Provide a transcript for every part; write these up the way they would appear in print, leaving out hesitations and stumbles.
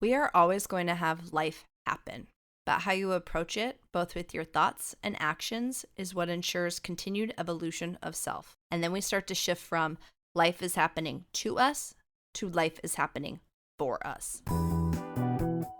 We are always going to have life happen, but how you approach it, both with your thoughts and actions, is what ensures continued evolution of self. And then we start to shift from life is happening to us to life is happening for us.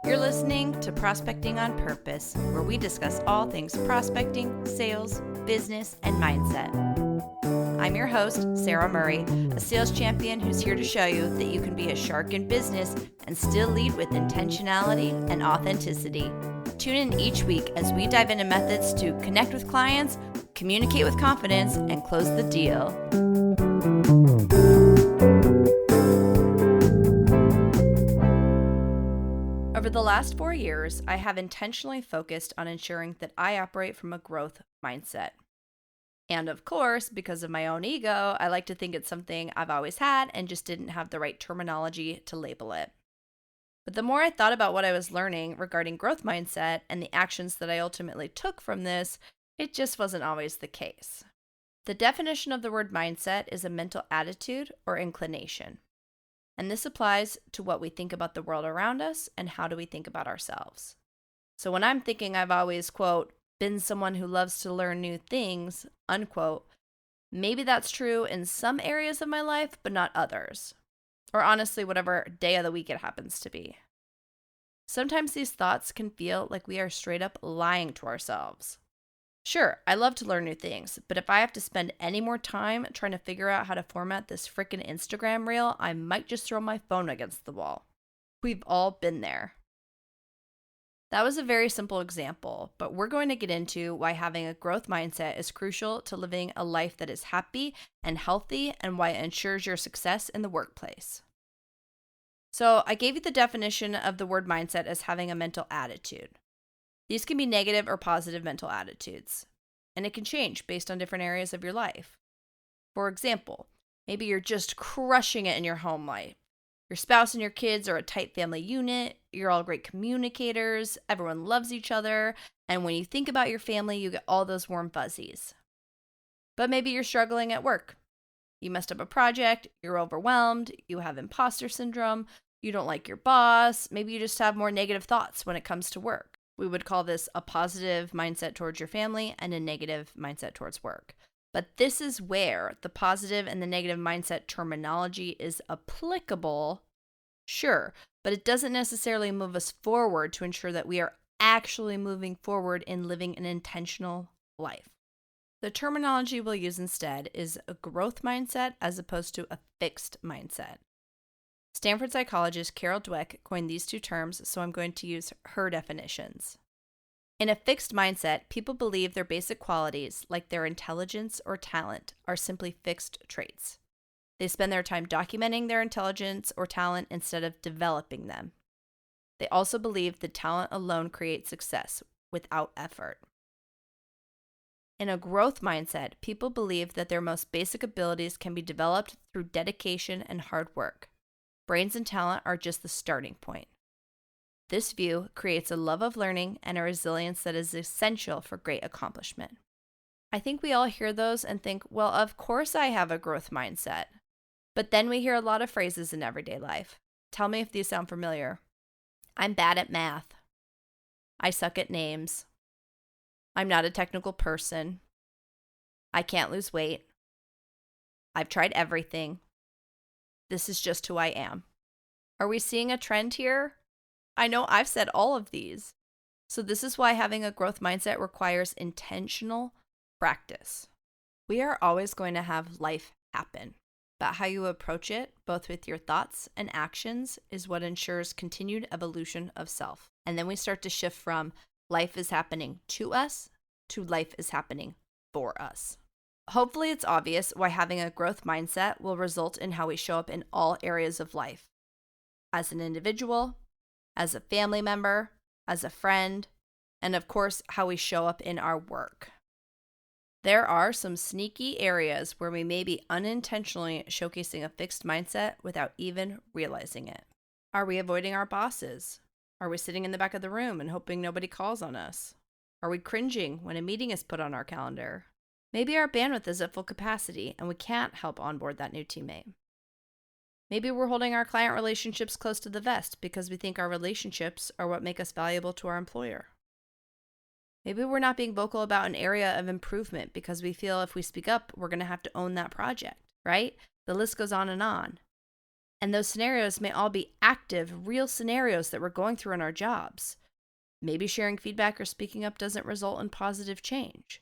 You're listening to Prospecting on Purpose, where we discuss all things prospecting, sales, business, and mindset. I'm your host, Sara Murray, a sales champion who's here to show you that you can be a shark in business and still lead with intentionality and authenticity. Tune in each week as we dive into methods to connect with clients, communicate with confidence, and close the deal. Over the last 4 years, I have intentionally focused on ensuring that I operate from a growth mindset. And of course, because of my own ego, I like to think it's something I've always had and just didn't have the right terminology to label it. But the more I thought about what I was learning regarding growth mindset and the actions that I ultimately took from this, it just wasn't always the case. The definition of the word mindset is a mental attitude or inclination. And this applies to what we think about the world around us and how do we think about ourselves. So when I'm thinking I've always, quote, been someone who loves to learn new things, unquote, maybe that's true in some areas of my life, but not others. Or honestly, whatever day of the week it happens to be. Sometimes these thoughts can feel like we are straight up lying to ourselves. Sure, I love to learn new things, but if I have to spend any more time trying to figure out how to format this frickin' Instagram reel, I might just throw my phone against the wall. We've all been there. That was a very simple example, but we're going to get into why having a growth mindset is crucial to living a life that is happy and healthy and why it ensures your success in the workplace. So, I gave you the definition of the word mindset as having a mental attitude. These can be negative or positive mental attitudes, and it can change based on different areas of your life. For example, maybe you're just crushing it in your home life. Your spouse and your kids are a tight family unit, you're all great communicators, everyone loves each other, and when you think about your family, you get all those warm fuzzies. But maybe you're struggling at work. You messed up a project, you're overwhelmed, you have imposter syndrome, you don't like your boss, maybe you just have more negative thoughts when it comes to work. We would call this a positive mindset towards your family and a negative mindset towards work. But this is where the positive and the negative mindset terminology is applicable, sure, but it doesn't necessarily move us forward to ensure that we are actually moving forward in living an intentional life. The terminology we'll use instead is a growth mindset as opposed to a fixed mindset. Stanford psychologist Carol Dweck coined these two terms, so I'm going to use her definitions. In a fixed mindset, people believe their basic qualities, like their intelligence or talent, are simply fixed traits. They spend their time documenting their intelligence or talent instead of developing them. They also believe that talent alone creates success without effort. In a growth mindset, people believe that their most basic abilities can be developed through dedication and hard work. Brains and talent are just the starting point. This view creates a love of learning and a resilience that is essential for great accomplishment. I think we all hear those and think, well, of course I have a growth mindset. But then we hear a lot of phrases in everyday life. Tell me if these sound familiar. I'm bad at math. I suck at names. I'm not a technical person. I can't lose weight. I've tried everything. This is just who I am. Are we seeing a trend here? I know I've said all of these. So this is why having a growth mindset requires intentional practice. We are always going to have life happen, but how you approach it, both with your thoughts and actions, is what ensures continued evolution of self. And then we start to shift from life is happening to us to life is happening for us. Hopefully it's obvious why having a growth mindset will result in how we show up in all areas of life. As an individual, as a family member, as a friend, and of course, how we show up in our work. There are some sneaky areas where we may be unintentionally showcasing a fixed mindset without even realizing it. Are we avoiding our bosses? Are we sitting in the back of the room and hoping nobody calls on us? Are we cringing when a meeting is put on our calendar? Maybe our bandwidth is at full capacity and we can't help onboard that new teammate. Maybe we're holding our client relationships close to the vest because we think our relationships are what make us valuable to our employer. Maybe we're not being vocal about an area of improvement because we feel if we speak up, we're going to have to own that project, right? The list goes on. And those scenarios may all be active, real scenarios that we're going through in our jobs. Maybe sharing feedback or speaking up doesn't result in positive change.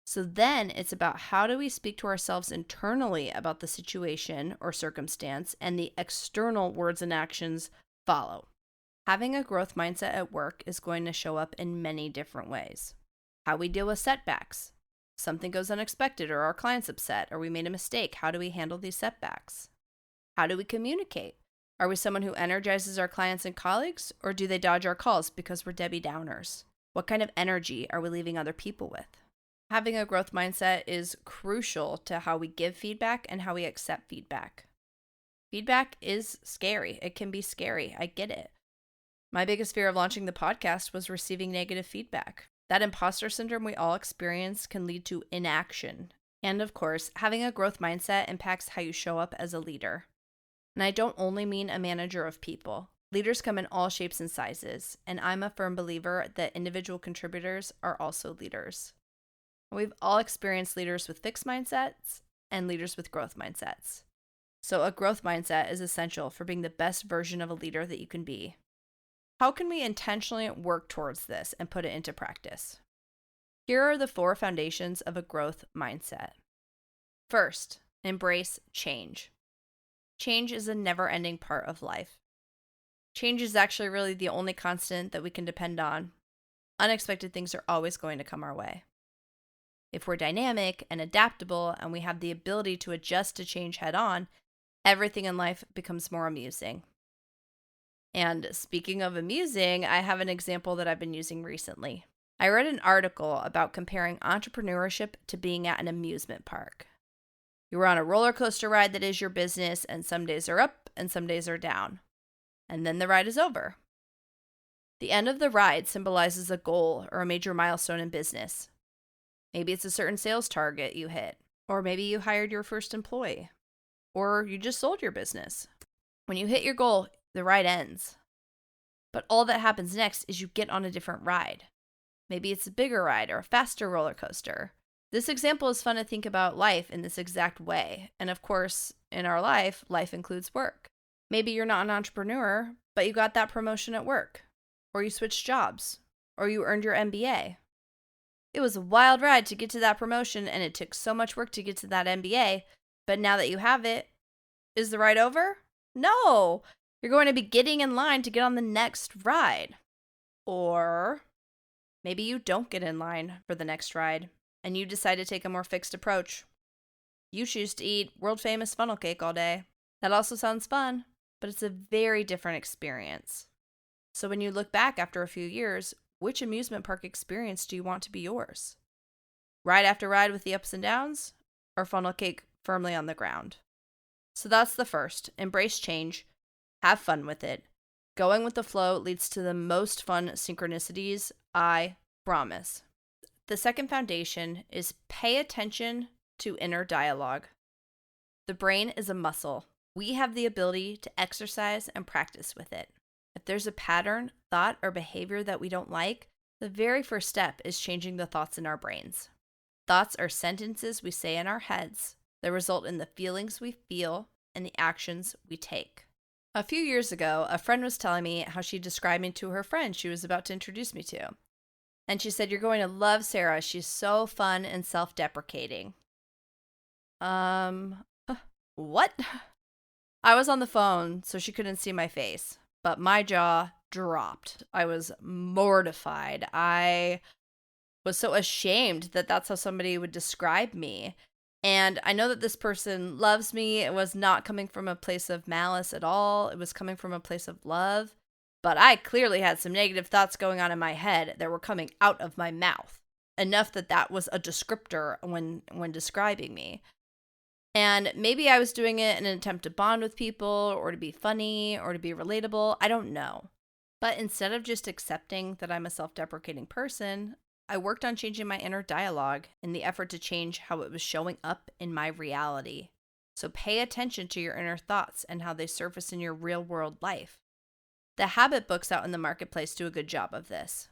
So then it's about how do we speak to ourselves internally about the situation or circumstance, and the external words and actions follow. Having a growth mindset at work is going to show up in many different ways. How we deal with setbacks. Something goes unexpected, or our client's upset, or we made a mistake. How do we handle these setbacks? How do we communicate? Are we someone who energizes our clients and colleagues, or do they dodge our calls because we're Debbie Downers? What kind of energy are we leaving other people with? Having a growth mindset is crucial to how we give feedback and how we accept feedback. Feedback is scary. It can be scary. I get it. My biggest fear of launching the podcast was receiving negative feedback. That imposter syndrome we all experience can lead to inaction. And of course, having a growth mindset impacts how you show up as a leader. And I don't only mean a manager of people. Leaders come in all shapes and sizes, and I'm a firm believer that individual contributors are also leaders. We've all experienced leaders with fixed mindsets and leaders with growth mindsets. So a growth mindset is essential for being the best version of a leader that you can be. How can we intentionally work towards this and put it into practice? Here are the 4 foundations of a growth mindset. First, embrace change. Change is a never-ending part of life. Change is actually really the only constant that we can depend on. Unexpected things are always going to come our way. If we're dynamic and adaptable and we have the ability to adjust to change head on, everything in life becomes more amusing. And speaking of amusing, I have an example that I've been using recently. I read an article about comparing entrepreneurship to being at an amusement park. You're on a roller coaster ride that is your business, and some days are up and some days are down. And then the ride is over. The end of the ride symbolizes a goal or a major milestone in business. Maybe it's a certain sales target you hit, or maybe you hired your first employee, or you just sold your business. When you hit your goal, the ride ends. But all that happens next is you get on a different ride. Maybe it's a bigger ride or a faster roller coaster. This example is fun to think about life in this exact way. And of course, in our life includes work. Maybe you're not an entrepreneur, but you got that promotion at work, or you switched jobs, or you earned your MBA. It was a wild ride to get to that promotion, and it took so much work to get to that MBA, but now that you have it, is the ride over? No! You're going to be getting in line to get on the next ride. Or maybe you don't get in line for the next ride, and you decide to take a more fixed approach. You choose to eat world-famous funnel cake all day. That also sounds fun, but it's a very different experience. So when you look back after a few years, which amusement park experience do you want to be yours? Ride after ride with the ups and downs, or funnel cake firmly on the ground? So that's the first. Embrace change. Have fun with it. Going with the flow leads to the most fun synchronicities, I promise. The second foundation is pay attention to inner dialogue. The brain is a muscle. We have the ability to exercise and practice with it. If there's a pattern, thought, or behavior that we don't like, the very first step is changing the thoughts in our brains. Thoughts are sentences we say in our heads that result in the feelings we feel and the actions we take. A few years ago, a friend was telling me how she described me to her friend she was about to introduce me to. And she said, "You're going to love Sara. She's so fun and self-deprecating." What? I was on the phone, so she couldn't see my face, but my jaw dropped. I was mortified. I was so ashamed that that's how somebody would describe me. And I know that this person loves me. It was not coming from a place of malice at all. It was coming from a place of love. But I clearly had some negative thoughts going on in my head that were coming out of my mouth. Enough that that was a descriptor when describing me. And maybe I was doing it in an attempt to bond with people, or to be funny, or to be relatable. I don't know. But instead of just accepting that I'm a self-deprecating person, I worked on changing my inner dialogue in the effort to change how it was showing up in my reality. So pay attention to your inner thoughts and how they surface in your real world life. The habit books out in the marketplace do a good job of this.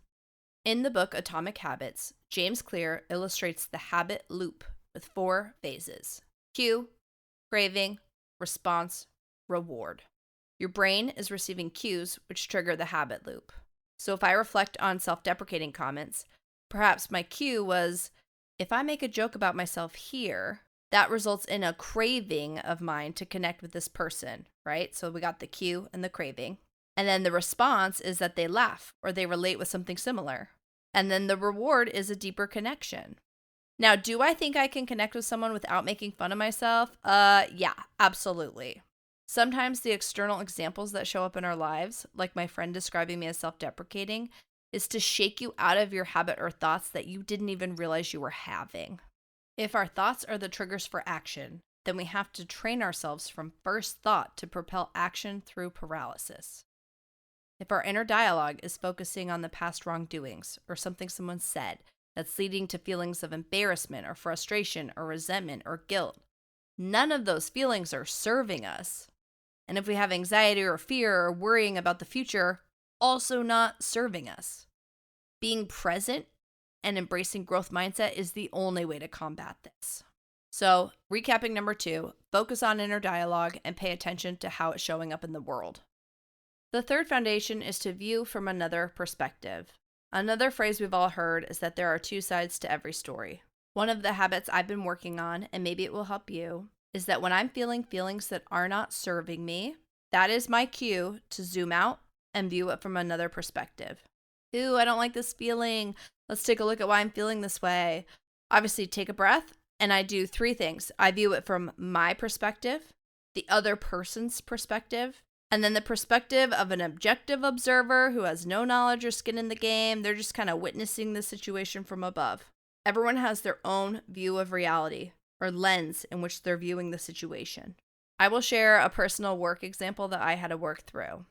In the book Atomic Habits, James Clear illustrates the habit loop with 4 phases: cue, craving, response, reward. Your brain is receiving cues which trigger the habit loop. So if I reflect on self-deprecating comments, perhaps my cue was, if I make a joke about myself here, that results in a craving of mine to connect with this person, right? So we got the cue and the craving. And then the response is that they laugh or they relate with something similar. And then the reward is a deeper connection. Now, do I think I can connect with someone without making fun of myself? Yeah, absolutely. Sometimes the external examples that show up in our lives, like my friend describing me as self-deprecating, is to shake you out of your habit or thoughts that you didn't even realize you were having. If our thoughts are the triggers for action, then we have to train ourselves from first thought to propel action through paralysis. If our inner dialogue is focusing on the past wrongdoings or something someone said that's leading to feelings of embarrassment or frustration or resentment or guilt, none of those feelings are serving us. And if we have anxiety or fear or worrying about the future, also not serving us. Being present and embracing growth mindset is the only way to combat this. So, recapping number 2, focus on inner dialogue and pay attention to how it's showing up in the world. The third foundation is to view from another perspective. Another phrase we've all heard is that there are 2 sides to every story. One of the habits I've been working on, and maybe it will help you, is that when I'm feeling feelings that are not serving me, that is my cue to zoom out and view it from another perspective. Ooh, I don't like this feeling. Let's take a look at why I'm feeling this way. Obviously, take a breath, and I do 3 things. I view it from my perspective, the other person's perspective, and then the perspective of an objective observer who has no knowledge or skin in the game. They're just kind of witnessing the situation from above. Everyone has their own view of reality or lens in which they're viewing the situation. I will share a personal work example that I had to work through.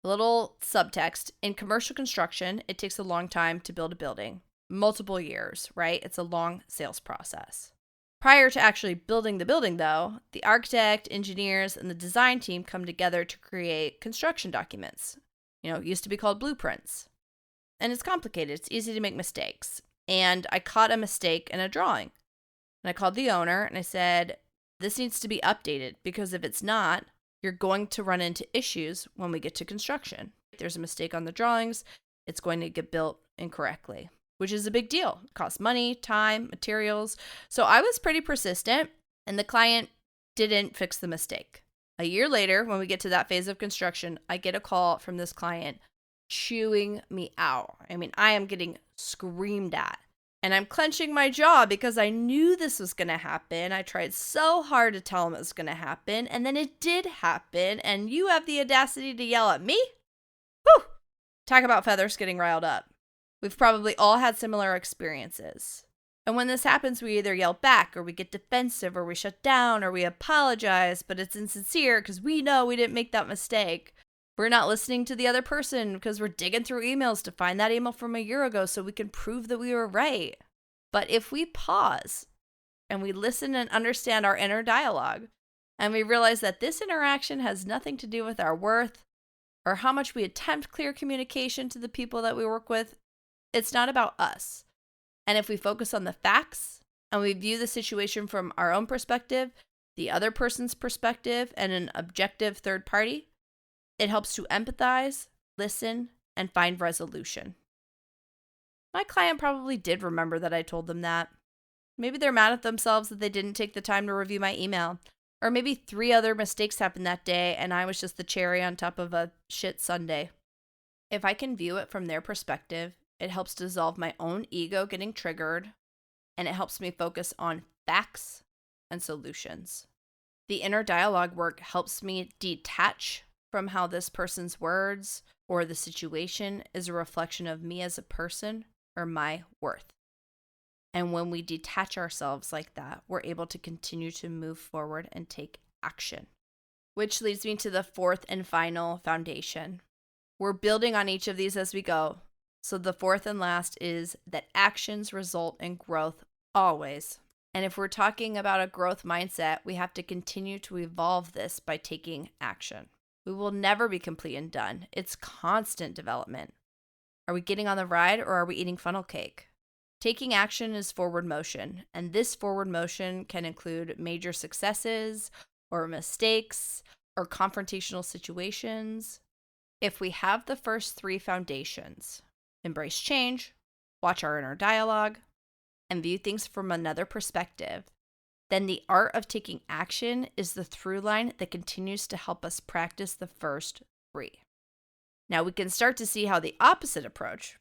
A little subtext. In commercial construction, it takes a long time to build a building. Multiple years, right? It's a long sales process. Prior to actually building the building, though, the architect, engineers, and the design team come together to create construction documents. It used to be called blueprints. And it's complicated. It's easy to make mistakes. And I caught a mistake in a drawing. And I called the owner and I said, this needs to be updated because if it's not, you're going to run into issues when we get to construction. If there's a mistake on the drawings, it's going to get built incorrectly, which is a big deal. It costs money, time, materials. So I was pretty persistent and the client didn't fix the mistake. A year later, when we get to that phase of construction, I get a call from this client chewing me out. I am getting screamed at. And I'm clenching my jaw because I knew this was going to happen. I tried so hard to tell him it was going to happen, and then it did happen, and you have the audacity to yell at me? Whew! Talk about feathers getting riled up. We've probably all had similar experiences. And when this happens, we either yell back, or we get defensive, or we shut down, or we apologize, but it's insincere because we know we didn't make that mistake. We're not listening to the other person because we're digging through emails to find that email from a year ago so we can prove that we were right. But if we pause and we listen and understand our inner dialogue, and we realize that this interaction has nothing to do with our worth or how much we attempt clear communication to the people that we work with, it's not about us. And if we focus on the facts and we view the situation from our own perspective, the other person's perspective, and an objective third party, it helps to empathize, listen, and find resolution. My client probably did remember that I told them that. Maybe they're mad at themselves that they didn't take the time to review my email. Or maybe 3 other mistakes happened that day and I was just the cherry on top of a shit sundae. If I can view it from their perspective, it helps dissolve my own ego getting triggered, and it helps me focus on facts and solutions. The inner dialogue work helps me detach from how this person's words or the situation is a reflection of me as a person or my worth. And when we detach ourselves like that, we're able to continue to move forward and take action. Which leads me to the 4th and final foundation. We're building on each of these as we go. So the 4th and last is that actions result in growth always. And if we're talking about a growth mindset, we have to continue to evolve this by taking action. We will never be complete and done. It's constant development. Are we getting on the ride or are we eating funnel cake? Taking action is forward motion, and this forward motion can include major successes or mistakes or confrontational situations. If we have the first three foundations, embrace change, watch our inner dialogue, and view things from another perspective, then the art of taking action is the through line that continues to help us practice the first three. Now we can start to see how the opposite approach,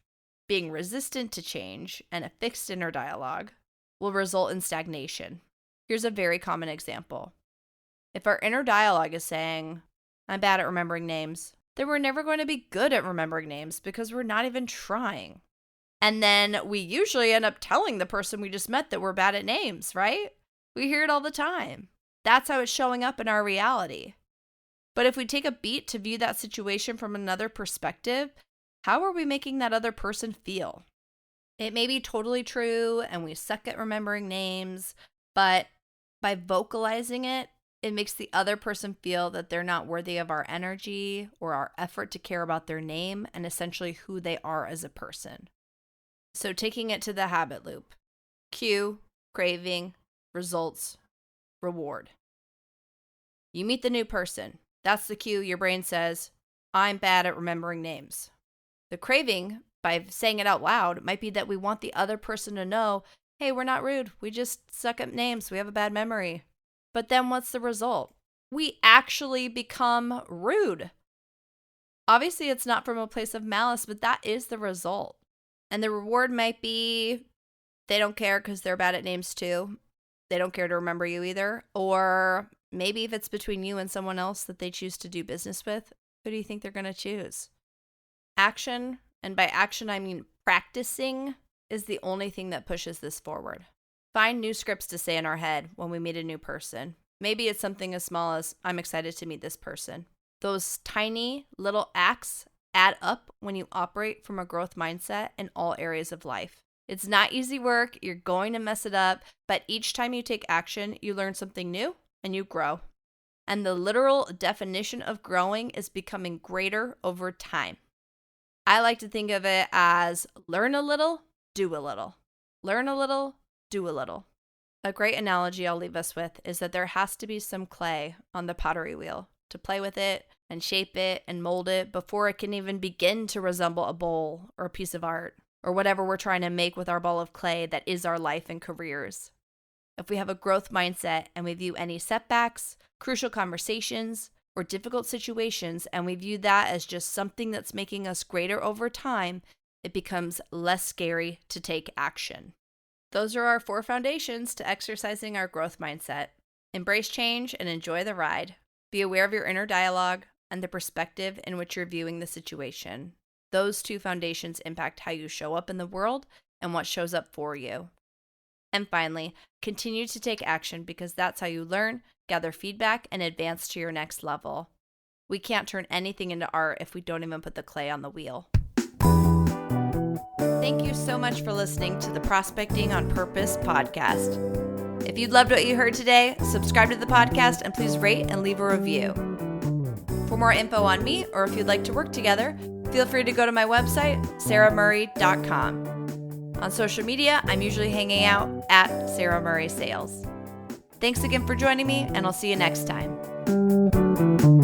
being resistant to change and a fixed inner dialogue, will result in stagnation. Here's a very common example. If our inner dialogue is saying, I'm bad at remembering names, then we're never going to be good at remembering names because we're not even trying. And then we usually end up telling the person we just met that we're bad at names, right? We hear it all the time. That's how it's showing up in our reality. But if we take a beat to view that situation from another perspective, how are we making that other person feel? It may be totally true and we suck at remembering names, but by vocalizing it, it makes the other person feel that they're not worthy of our energy or our effort to care about their name and essentially who they are as a person. So taking it to the habit loop: cue, craving, results, reward. You meet the new person. That's the cue. Your brain says, I'm bad at remembering names. The craving, by saying it out loud, might be that we want the other person to know, hey, we're not rude. We just suck at names. We have a bad memory. But then what's the result? We actually become rude. Obviously, it's not from a place of malice, but that is the result. And the reward might be they don't care because they're bad at names too. They don't care to remember you either. Or maybe if it's between you and someone else that they choose to do business with, who do you think they're going to choose? Action, and by action I mean practicing, is the only thing that pushes this forward. Find new scripts to say in our head when we meet a new person. Maybe it's something as small as, I'm excited to meet this person. Those tiny little acts add up when you operate from a growth mindset in all areas of life. It's not easy work. You're going to mess it up. But each time you take action, you learn something new and you grow. And the literal definition of growing is becoming greater over time. I like to think of it as learn a little, do a little. Learn a little, do a little. A great analogy I'll leave us with is that there has to be some clay on the pottery wheel to play with it and shape it and mold it before it can even begin to resemble a bowl or a piece of art or whatever we're trying to make with our ball of clay that is our life and careers. If we have a growth mindset and we view any setbacks, crucial conversations, or difficult situations and we view that as just something that's making us greater over time, it becomes less scary to take action. Those are our 4 foundations to exercising our growth mindset. Embrace change and enjoy the ride. Be aware of your inner dialogue and the perspective in which you're viewing the situation. Those 2 foundations impact how you show up in the world and what shows up for you. And finally, continue to take action because that's how you learn, gather feedback, and advance to your next level. We can't turn anything into art if we don't even put the clay on the wheel. Thank you so much for listening to the Prospecting on Purpose podcast. If you loved what you heard today, subscribe to the podcast and please rate and leave a review. For more info on me, or if you'd like to work together, feel free to go to my website, saramurray.com. On social media, I'm usually hanging out at Sara Murray Sales. Thanks again for joining me, and I'll see you next time.